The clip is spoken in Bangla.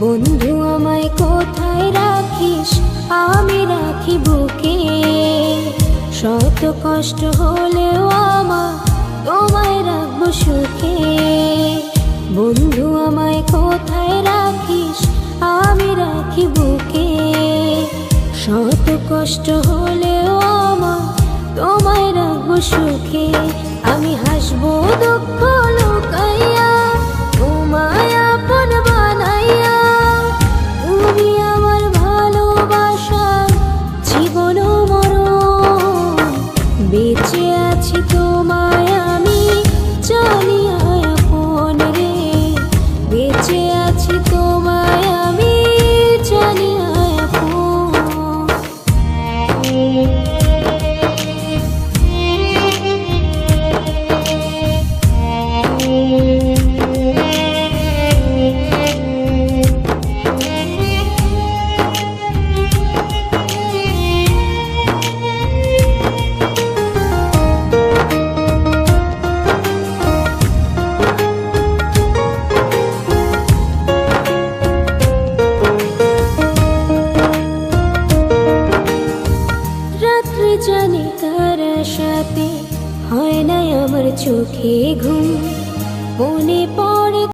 বন্ধু আমায় কোথায় রাখিস, আমি রাখি বুকে। শত কষ্ট হলেও আমার তোমায় রাখবো সুখে। বন্ধু আমায় কোথায় রাখিস, আমি রাখি বুকে। শত কষ্ট হলেও আমার তোমায় রাখবো সুখে। আমি হাসবো দুঃখ লুকাইয়া, তোমায় আপন বানাইয়া। তুমি আমার ভালোবাসা, জীবন মরণ। বেঁচে আছি তোমায় আমি জানি আপন রে। বেঁচে আছি তোমায় আমি জানি আপন। জানি তার সাথে হয় না আমার চোখে ঘুম, মনে পড়ে